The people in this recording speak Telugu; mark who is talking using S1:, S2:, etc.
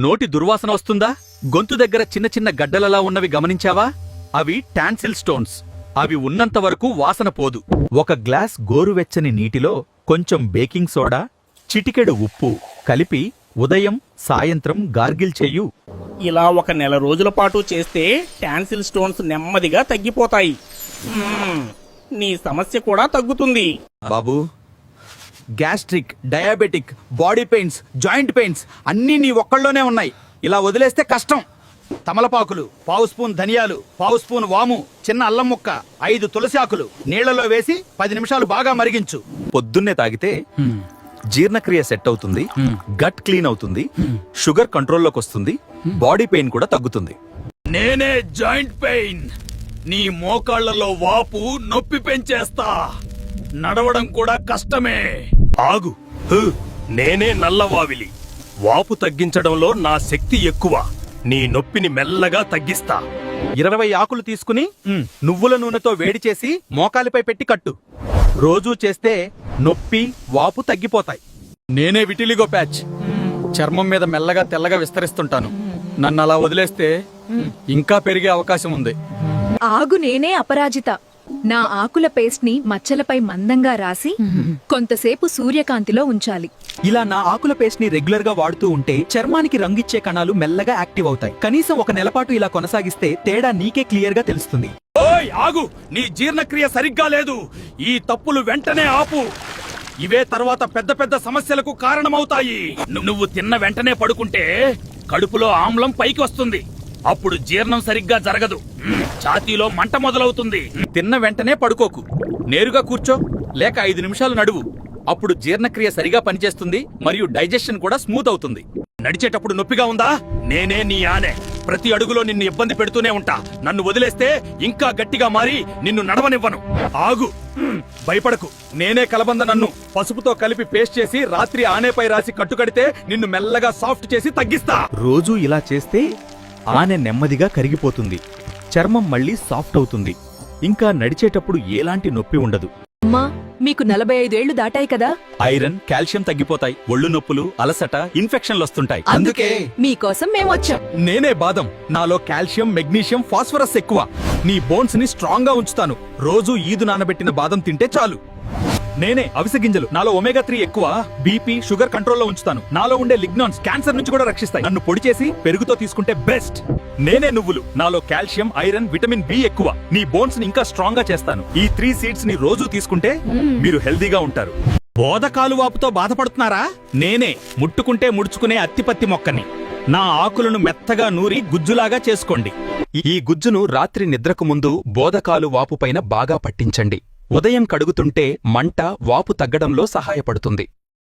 S1: నోటి దుర్వాసన వస్తుందా? గొంతు దగ్గర చిన్న చిన్న గడ్డలలా ఉన్నవి గమనించావా? అవి టాన్సిల్ స్టోన్స్. అవి ఉన్నంత వరకు వాసన పోదు. ఒక గ్లాస్ గోరువెచ్చని నీటిలో కొంచెం బేకింగ్ సోడా, చిటికెడు ఉప్పు కలిపి ఉదయం సాయంత్రం గార్గిల్ చెయ్యు.
S2: ఇలా 1 నెల రోజుల పాటు చేస్తే టాన్సిల్ స్టోన్స్ నెమ్మదిగా తగ్గిపోతాయి. నీ సమస్య కూడా తగ్గుతుంది.
S1: బాబూ, gastric, diabetic, body pains, joint pains అన్నీ నీ ఒక్కళ్ళలోనే ఉన్నాయి. ఇలా వదిలేస్తే కష్టం. తమలపాకులు, 1/2 స్పూన్ ధనియాలు, 1/2 స్పూన్ వాము, చిన్న అల్లం ముక్క, 5 తులసి ఆకులు నీళ్లలో వేసి 10 నిమిషాలు బాగా మరిగించు. పొద్దున్నే తాగితే జీర్ణక్రియ సెట్ అవుతుంది, గట్ క్లీన్ అవుతుంది, షుగర్ కంట్రోల్లోకి వస్తుంది, బాడీ పెయిన్ కూడా తగ్గుతుంది. నేనే జాయింట్ పెయిన్, నీ మోకాళ్లలో వాపు, నొప్పి పెంచేస్తా. నడవడం కూడా కష్టమే.
S3: ఆగు, నేనే నల్లవావిలి. వాపు తగ్గించడంలో నా శక్తి ఎక్కువ. నీ నొప్పిని మెల్లగా తగ్గిస్తా.
S1: 20 ఆకులు తీసుకుని నువ్వుల నూనెతో వేడి చేసి మోకాలిపై పెట్టి కట్టు. రోజూ చేస్తే నొప్పి, వాపు తగ్గిపోతాయి. నేనే విటిలిగో ప్యాచ్. చర్మం మీద మెల్లగా తెల్లగా విస్తరిస్తుంటాను. నన్ను అలా వదిలేస్తే ఇంకా పెరిగే అవకాశం ఉంది.
S4: ఆగు, నేనే అపరాజిత. నా ఆకుల పేస్ట్ ని మచ్చలపై మందంగా రాసి కొంతసేపు సూర్యకాంతిలో ఉంచాలి.
S5: ఇలా నా ఆకుల పేస్ట్ ని రెగ్యులర్ గా వాడుతూ ఉంటే చర్మానికి రంగిచ్చే కణాలు మెల్లగా యాక్టివ్ అవుతాయి. కనీసం 1 నెల పాటు ఇలా కొనసాగిస్తే తేడా నీకే క్లియర్ గా తెలుస్తుంది.
S3: ఓయ్ ఆగు, నీ జీర్ణక్రియ సరిగ్గా లేదు. ఈ తప్పులు వెంటనే ఆపు. ఇవే తర్వాత పెద్ద పెద్ద సమస్యలకు కారణమవుతాయి. నువ్వు తిన్న వెంటనే పడుకుంటే కడుపులో ఆమ్లం పైకి వస్తుంది. అప్పుడు జీర్ణం సరిగ్గా జరగదు. ఛాతీలో మంట మొదలవుతుంది.
S1: తిన్న వెంటనే పడుకోకు. నేరుగా కూర్చో, లేక 5 నిమిషాలు నడువు. అప్పుడు జీర్ణక్రియ సరిగా పనిచేస్తుంది మరియు డైజెషన్ కూడా స్మూత్ అవుతుంది.
S3: నడిచేటప్పుడు నొప్పిగా ఉందా? నేనే నీ ఆనే. ప్రతి అడుగులో నిన్ను ఇబ్బంది పెడుతూనే ఉంటా. నన్ను వదిలేస్తే ఇంకా గట్టిగా మారి నిన్ను నడవనివ్వను. ఆగు, భయపడకు.
S1: నేనే కలబంద నన్ను పసుపుతో కలిపి పేస్ట్ చేసి రాత్రి ఆనేపై రాసి కట్టుకడితే నిన్ను మెల్లగా సాఫ్ట్ చేసి తగ్గిస్తా.
S5: రోజూ ఇలా చేస్తే ఆనె నెమ్మదిగా కరిగిపోతుంది. చర్మం మళ్ళీ సాఫ్ట్ అవుతుంది. ఇంకా నడిచేటప్పుడు ఎలాంటి నొప్పి ఉండదు.
S4: అమ్మా, మీకు 45 ఏళ్లు దాటాయి కదా.
S1: ఐరన్, కాల్షియం తగ్గిపోతాయి. ఒళ్ళు నొప్పులు, అలసట, ఇన్ఫెక్షన్లు వస్తుంటాయి.
S4: అందుకే మీకోసం మేమొచ్చాం.
S1: నేనే బాదం. నాలో కాల్షియం, మెగ్నీషియం, ఫాస్ఫరస్ ఎక్కువ. నీ బోన్స్ ని స్ట్రాంగ్ గా ఉంచుతాను. రోజు ఈదు నానబెట్టిన బాదం తింటే చాలు. నేనే అవిసె గింజలు. నాలో ఒమేగా 3 ఎక్కువ. బీపీ, షుగర్ కంట్రోల్లో ఉంచుతాను. నాలో ఉండే లిగ్నాన్స్ క్యాన్సర్ నుంచి కూడా రక్షిస్తాయి. నన్ను పొడి చేసి పెరుగుతో తీసుకుంటే బెస్ట్. నేనే నువ్వులు. నాలో కాల్షియం, ఐరన్, విటమిన్ బి ఎక్కువ. నీ బోన్స్ ని ఇంకా స్ట్రాంగ్ గా చేస్తాను. ఈ 3 సీడ్స్ ని రోజు తీసుకుంటే మీరు హెల్దీగా ఉంటారు. బోధకాలు వాపుతో బాధపడుతున్నారా? నేనే ముట్టుకుంటే ముడుచుకునే అత్తిపత్తి మొక్కని. నా ఆకులను మెత్తగా నూరి గుజ్జులాగా చేసుకోండి.
S5: ఈ గుజ్జును రాత్రి నిద్రకు ముందు బోదకాలు వాపు పైన బాగా పట్టించండి. ఉదయం కడుగుతుంటే మంట, వాపు తగ్గడంలో సహాయపడుతుంది.